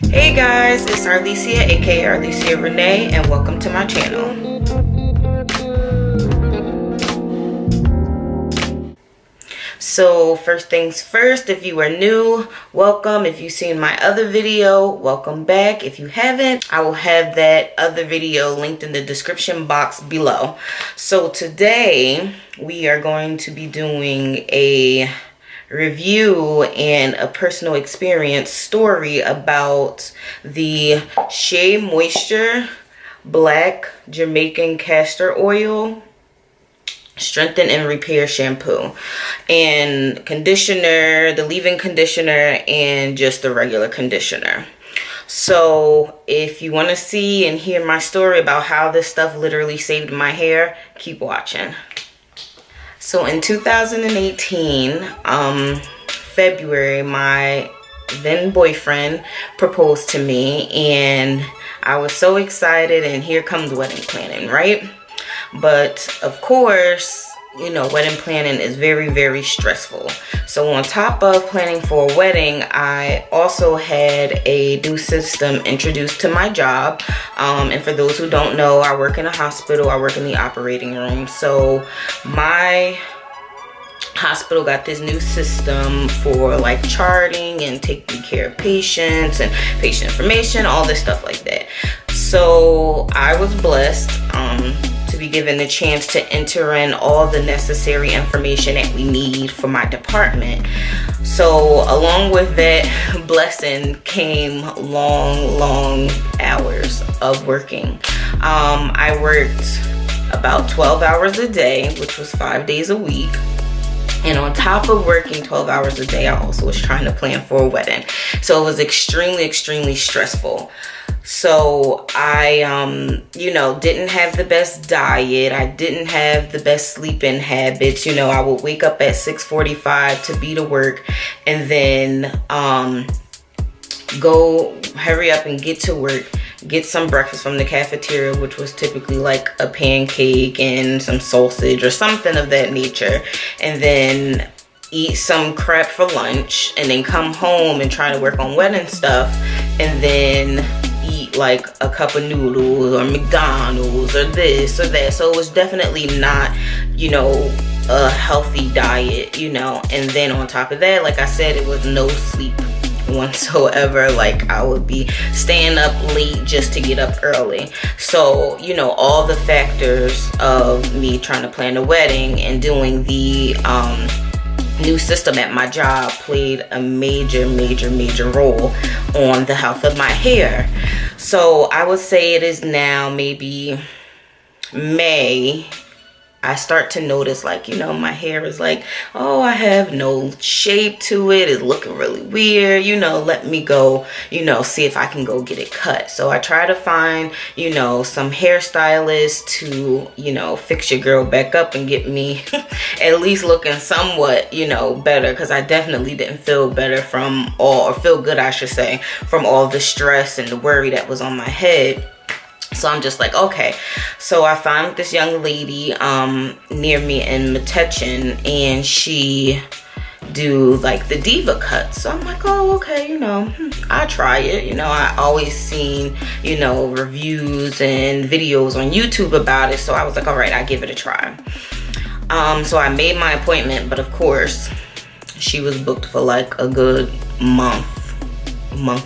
Hey guys, it's Arlesia, aka Arlesia Renee, and welcome to my channel. So first things first, if you are new, welcome. If you've seen my other video, welcome back. If you haven't, I will have that other video linked in the description box below. So today we are going to be doing a review and a personal experience story about the SheaMoisture Black Jamaican Castor Oil Strengthen and Repair Shampoo and conditioner, the leave-in conditioner, and just the regular conditioner. So if you want to see and hear my story about how this stuff literally saved my hair, keep watching. So in 2018, February, my then boyfriend proposed to me, and I was so excited, and here comes wedding planning, right? But of course, you know, wedding planning is very, very stressful. So on top of planning for a wedding, I also had a new system introduced to my job. And for those who don't know, I work in a hospital. I work in the operating room. So my hospital got this new system for like charting and taking care of patients and patient information, all this stuff like that. So I was blessed to be given the chance to enter in all the necessary information that we need for my department. So along with that blessing came long hours of working. I worked about 12 hours a day, which was 5 days a week. And on top of working 12 hours a day, I also was trying to plan for a wedding. So it was extremely stressful. So I, you know, didn't have the best diet. I didn't have the best sleeping habits. You know, I would wake up at 6:45 to be to work, and then go hurry up and get to work, get some breakfast from the cafeteria, which was typically like a pancake and some sausage or something of that nature, and then eat some crap for lunch, and then come home and try to work on wedding stuff, and then eat like a cup of noodles or McDonald's or this or that. So it was definitely not, you know, a healthy diet, you know. And then on top of that, like I said, it was no sleep whatsoever. Like I would be staying up late just to get up early. So, you know, all the factors of me trying to plan a wedding and doing the new system at my job played a major role on the health of my hair. So I would say it is now maybe May, I start to notice, like, you know, my hair is like, oh, I have no shape to it. It's looking really weird. You know, let me go, you know, see if I can go get it cut. So I try to find, you know, some hairstylists to, you know, fix your girl back up and get me at least looking somewhat, you know, better. Because I definitely didn't feel better from all, or feel good, I should say, from all the stress and the worry that was on my head. So I'm just like, okay. So I found this young lady near me in Metuchen, and she do like the deva cuts. So I'm like, oh, okay, you know, I'll try it. You know, I always seen, you know, reviews and videos on YouTube about it. So I was like, all right, I'll give it a try. So I made my appointment, but of course she was booked for like a good month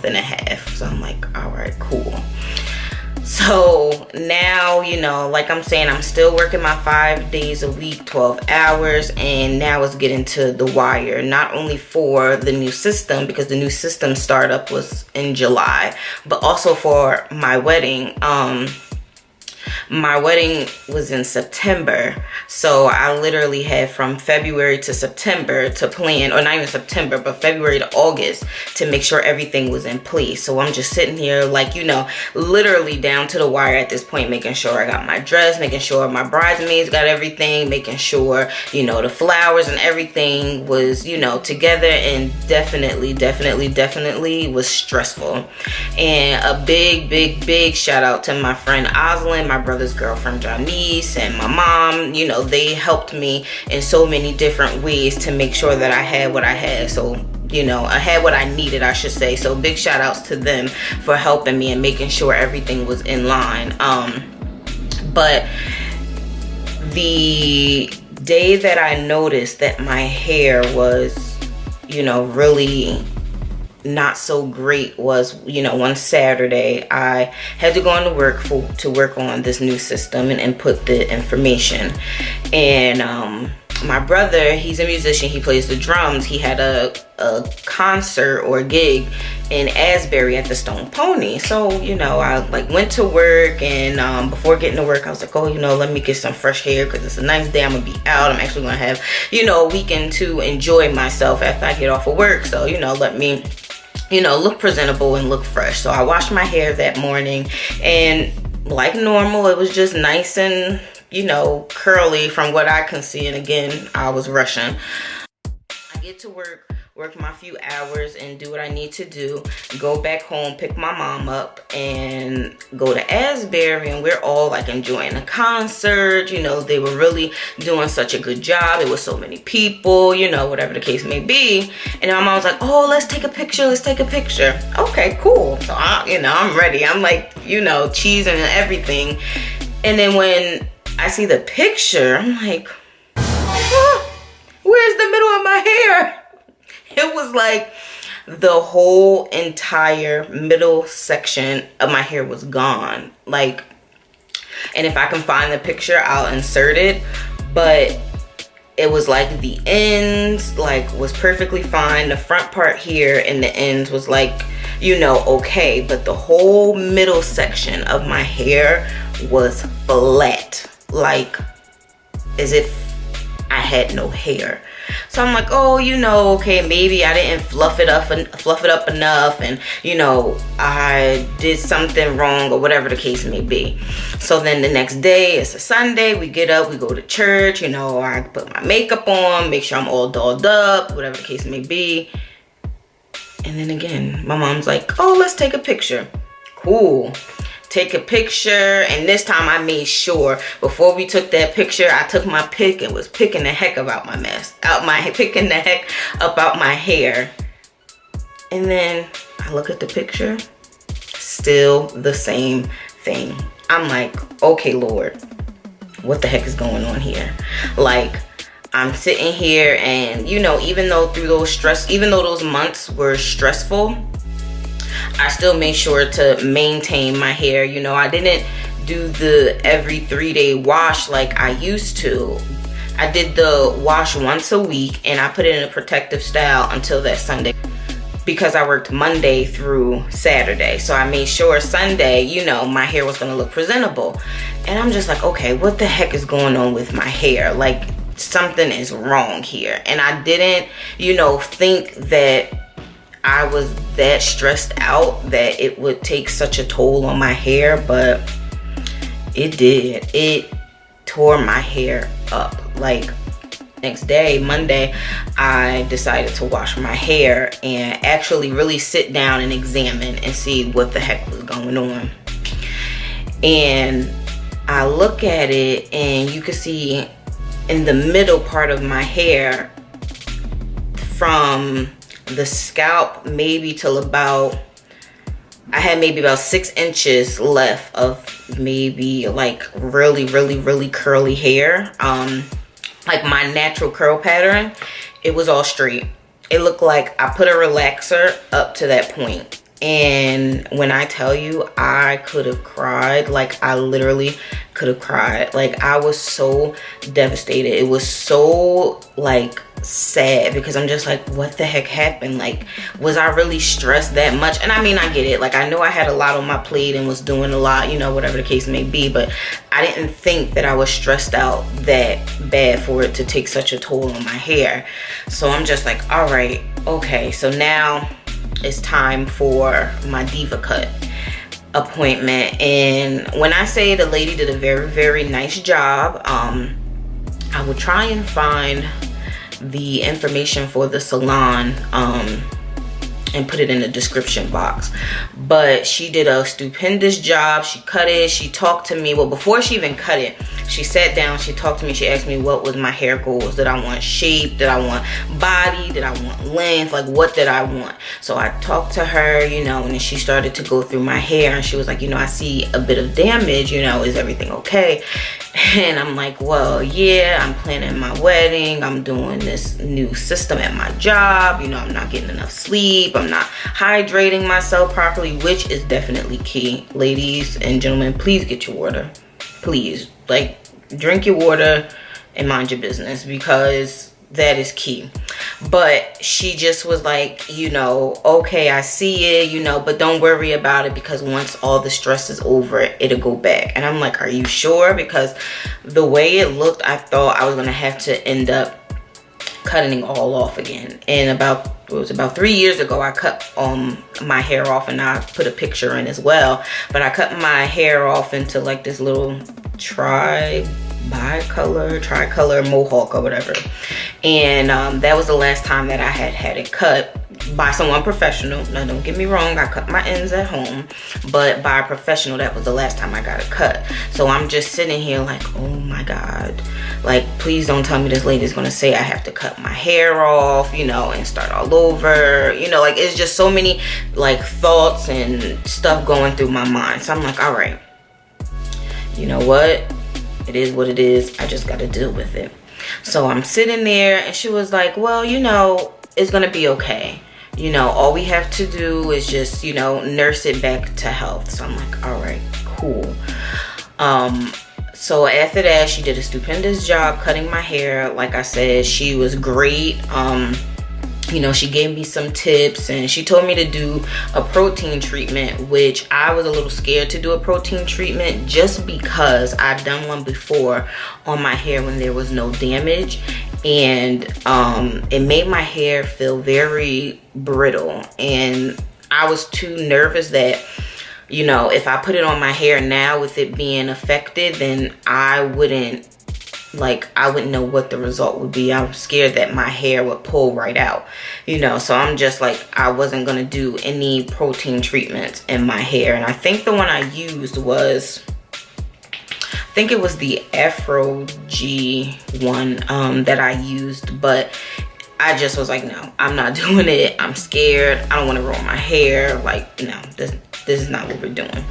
and a half. So I'm like, all right, cool. So now, you know, like I'm saying, I'm still working my 5 days a week, 12 hours, and now it's getting to the wire. Not only for the new system, because the new system startup was in July, but also for my wedding. My wedding was in September, so I literally had from February to September to plan, or not even September, but February to August to make sure everything was in place. So I'm just sitting here like, you know, literally down to the wire at this point, making sure I got my dress, making sure my bridesmaids got everything, making sure, you know, the flowers and everything was, you know, together, and definitely was stressful. And a big shout out to my friend Oslin, my brother's girlfriend Janice, and my mom. You know, they helped me in so many different ways to make sure that I had what I had. So you know, I had what I needed, I should say. So big shout outs to them for helping me and making sure everything was in line. But the day that I noticed that my hair was, you know, really not so great was, you know, one Saturday I had to go into work to work on this new system and input the information. And my brother, he's a musician, he plays the drums. He had a concert or a gig in Asbury at the Stone Pony. So, you know, I like went to work, and before getting to work I was like, oh, you know, let me get some fresh hair because it's a nice day. I'm gonna be out. I'm actually gonna have, you know, a weekend to enjoy myself after I get off of work. So, you know, let me, you know, look presentable and look fresh. So I washed my hair that morning, and like normal, it was just nice and, you know, curly from what I can see. And again, I was rushing. I get to work my few hours and do what I need to do, go back home, pick my mom up, and go to Asbury, and we're all like enjoying the concert. You know, they were really doing such a good job. It was so many people, you know, whatever the case may be. And my mom was like, oh, let's take a picture, let's take a picture. Okay, cool. So you know, I'm ready. I'm like, you know, cheesing and everything. And then when I see the picture, I'm like, oh, where's the middle of my hair? It was like the whole entire middle section of my hair was gone. Like, and if I can find the picture, I'll insert it. But it was like the ends like was perfectly fine. The front part here and the ends was like, you know, okay. But the whole middle section of my hair was flat, like as if I had no hair. So I'm like, oh, you know, okay, maybe I didn't fluff it up enough, and, you know, I did something wrong or whatever the case may be. So then the next day, it's a Sunday, we get up, we go to church, you know, I put my makeup on, make sure I'm all dolled up, whatever the case may be. And then again, my mom's like, oh, let's take a picture. Cool. Take a picture, and this time I made sure before we took that picture, I took my pick and was picking the heck about my mess, picking the heck about my hair. And then I look at the picture, still the same thing. I'm like, okay, Lord, what the heck is going on here? Like, I'm sitting here, and you know, even though those months were stressful, I still made sure to maintain my hair. You know, I didn't do the every 3-day wash like I used to. I did the wash once a week, and I put it in a protective style until that Sunday, because I worked Monday through Saturday. So I made sure Sunday, you know, my hair was gonna look presentable. And I'm just like, okay, what the heck is going on with my hair? Like, something is wrong here. And I didn't, you know, think that I was that stressed out that it would take such a toll on my hair, but it did. It tore my hair up. Like, next day, Monday, I decided to wash my hair and actually really sit down and examine and see what the heck was going on. And I look at it, and you can see in the middle part of my hair, from the scalp maybe till about, I had maybe about 6 inches left of maybe like really curly hair. Like my natural curl pattern, it was all straight. It looked like I put a relaxer up to that point. And when I tell you, I could have cried. Like, I literally could have cried. Like, I was so devastated. It was so like sad, because I'm just like, what the heck happened? Like, was I really stressed that much? And I mean, I get it. Like, I know I had a lot on my plate and was doing a lot, you know, whatever the case may be, but I didn't think that I was stressed out that bad for it to take such a toll on my hair. So I'm just like, all right, okay, so now it's time for my diva cut appointment. And when I say the lady did a very nice job, I will try and find the information for the salon and put it in the description box. But she did a stupendous job. She cut it, she talked to me. Well, before she even cut it, She sat down, she talked to me, she asked me what was my hair goals. Did I want shape? Did I want body? Did I want length? Like, what did I want? So I talked to her, you know, and then she started to go through my hair, and she was like, you know, I see a bit of damage, you know, is everything okay? And I'm like, well, yeah, I'm planning my wedding, I'm doing this new system at my job, you know, I'm not getting enough sleep, I'm not hydrating myself properly, which is definitely key. Ladies and gentlemen, please get your water. Please, like, drink your water and mind your business, because that is key. But she just was like, you know, okay, I see it, you know, but don't worry about it, because once all the stress is over, it'll go back. And I'm like, are you sure? Because the way it looked, I thought I was gonna have to end up cutting it all off again. And about 3 years ago, I cut my hair off, and I put a picture in as well. But I cut my hair off into like this little tricolor mohawk or whatever. And that was the last time that I had it cut by someone professional. Now, don't get me wrong, I cut my ends at home, but by a professional, that was the last time I got it cut. So I'm just sitting here like, oh my God, like, please don't tell me this lady's gonna say I have to cut my hair off, you know, and start all over, you know, like, it's just so many like thoughts and stuff going through my mind. So I'm like, all right, you know what, it is what it is, I just gotta deal with it. So I'm sitting there, and she was like, well, you know, it's gonna be okay. You know, all we have to do is just, you know, nurse it back to health. So I'm like, all right, cool. So after that, she did a stupendous job cutting my hair. Like I said, she was great. You know, she gave me some tips, and she told me to do a protein treatment, which I was a little scared to do a protein treatment, just because I've done one before on my hair when there was no damage, and it made my hair feel very brittle, and I was too nervous that, you know, if I put it on my hair now with it being affected, then I wouldn't know what the result would be. I'm scared that my hair would pull right out, you know. So I'm just like, I wasn't gonna do any protein treatments in my hair. And I think the one I used was, I think it was the Afro G one that I used, but I just was like, no, I'm not doing it. I'm scared. I don't want to ruin my hair. Like, no, this is not what we're doing.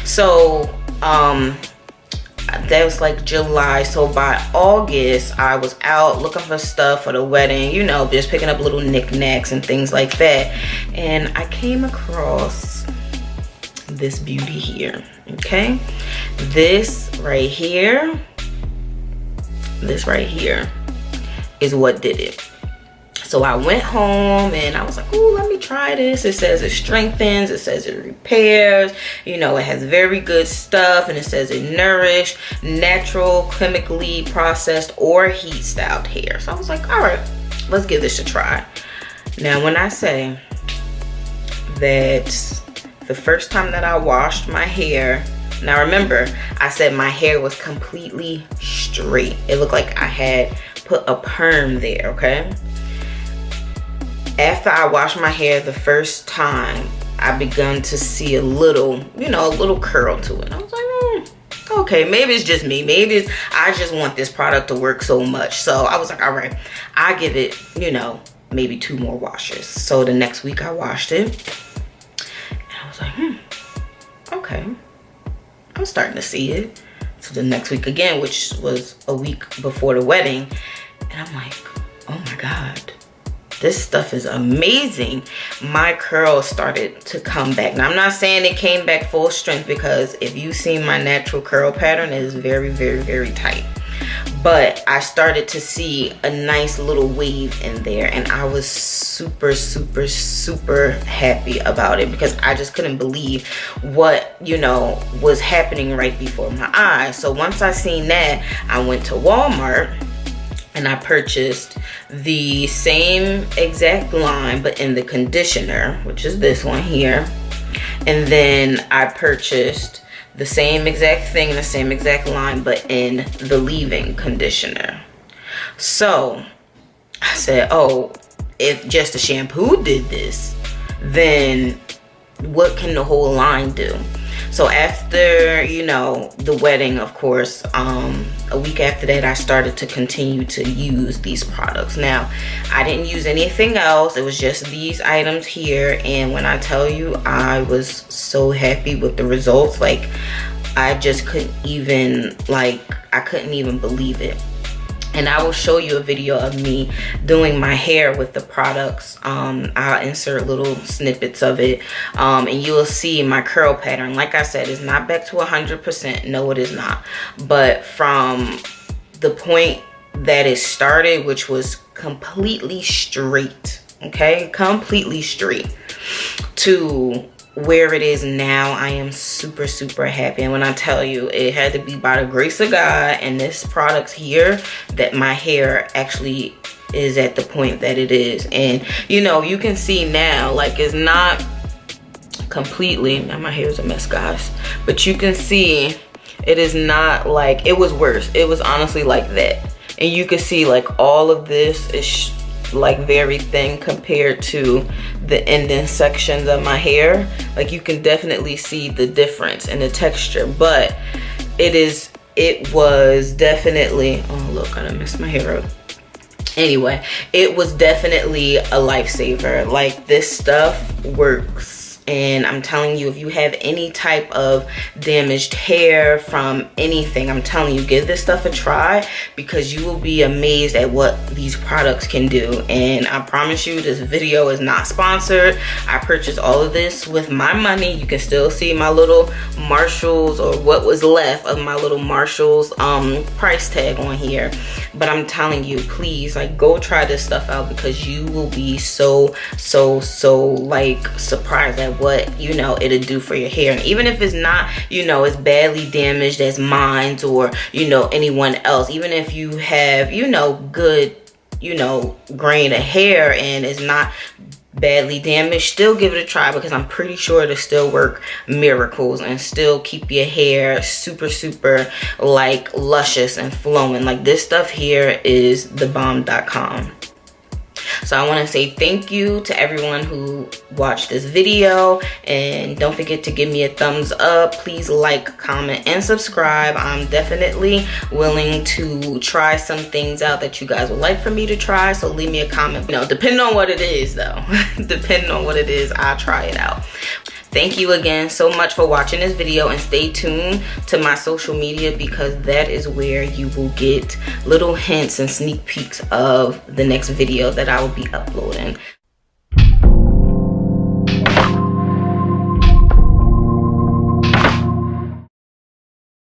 So that was like July. So by August, I was out looking for stuff for the wedding, you know, just picking up little knickknacks and things like that. And I came across this beauty here, okay? This right here is what did it. So I went home and I was like, oh, let me try this. It says it strengthens, it says it repairs, you know, it has very good stuff, and it says it nourished, natural, chemically processed, or heat styled hair. So I was like, all right, let's give this a try. Now, when I say that the first time that I washed my hair, now remember, I said my hair was completely straight. It looked like I had put a perm there, okay? After I washed my hair the first time, I begun to see a little, you know, a little curl to it. I was like, okay, maybe it's just me. Maybe I just want this product to work so much. So I was like, all right, I give it, you know, maybe 2 more washes. So the next week I washed it, and I was like, okay, I'm starting to see it. So the next week again, which was a week before the wedding, and I'm like, oh my God, this stuff is amazing. My curls started to come back. Now, I'm not saying it came back full strength, because if you see my natural curl pattern, it is very, very, very tight. But I started to see a nice little wave in there, and I was super, super, super happy about it, because I just couldn't believe what, you know, was happening right before my eyes. So once I seen that, I went to Walmart and I purchased the same exact line, but in the conditioner, which is this one here. And then I purchased the same exact thing, the same exact line, but in the leave-in conditioner. So I said, oh, if just the shampoo did this, then what can the whole line do? So after, you know, the wedding, of course, a week after that, I started to continue to use these products. Now, I didn't use anything else. It was just these items here. And when I tell you, I was so happy with the results. Like, I just couldn't even, like, I couldn't even believe it. And I will show you a video of me doing my hair with the products. I'll insert little snippets of it, and you will see my curl pattern. Like I said, it's not back to 100%. No, it is not. But from the point that it started, which was completely straight, okay, completely straight, to where it is now, I am super, super happy. And when I tell you, it had to be by the grace of God and this product here that my hair actually is at the point that it is. And you know, you can see now, like, it's not completely, now my hair is a mess, guys, but you can see it is not like, it was worse. It was honestly like that. And you can see, like, all of this is like very thin compared to the ending sections of my hair. Like, you can definitely see the difference in the texture, but it was definitely, oh look, I done messed my hair up. Anyway, it was definitely a lifesaver. Like, this stuff works. And I'm telling you, if you have any type of damaged hair from anything, I'm telling you, give this stuff a try, because you will be amazed at what these products can do. And I promise you, this video is not sponsored. I purchased all of this with my money. You can still see my little Marshalls, or what was left of my little Marshalls price tag on here. But I'm telling you, please, like, go try this stuff out, because you will be so like surprised at what, you know, it'll do for your hair. And even if it's not, you know, as badly damaged as mine or, you know, anyone else, even if you have, you know, good, you know, grain of hair and it's not badly damaged, still give it a try, because I'm pretty sure it'll still work miracles and still keep your hair super, super like luscious and flowing. Like, this stuff here is thebomb.com. So I want to say thank you to everyone who watched this video, and don't forget to give me a thumbs up. Please like, comment, and subscribe. I'm definitely willing to try some things out that you guys would like for me to try, so leave me a comment. You know, depending on what it is though, depending on what it is, I'll try it out. Thank you again so much for watching this video, and stay tuned to my social media, because that is where you will get little hints and sneak peeks of the next video that I will be uploading.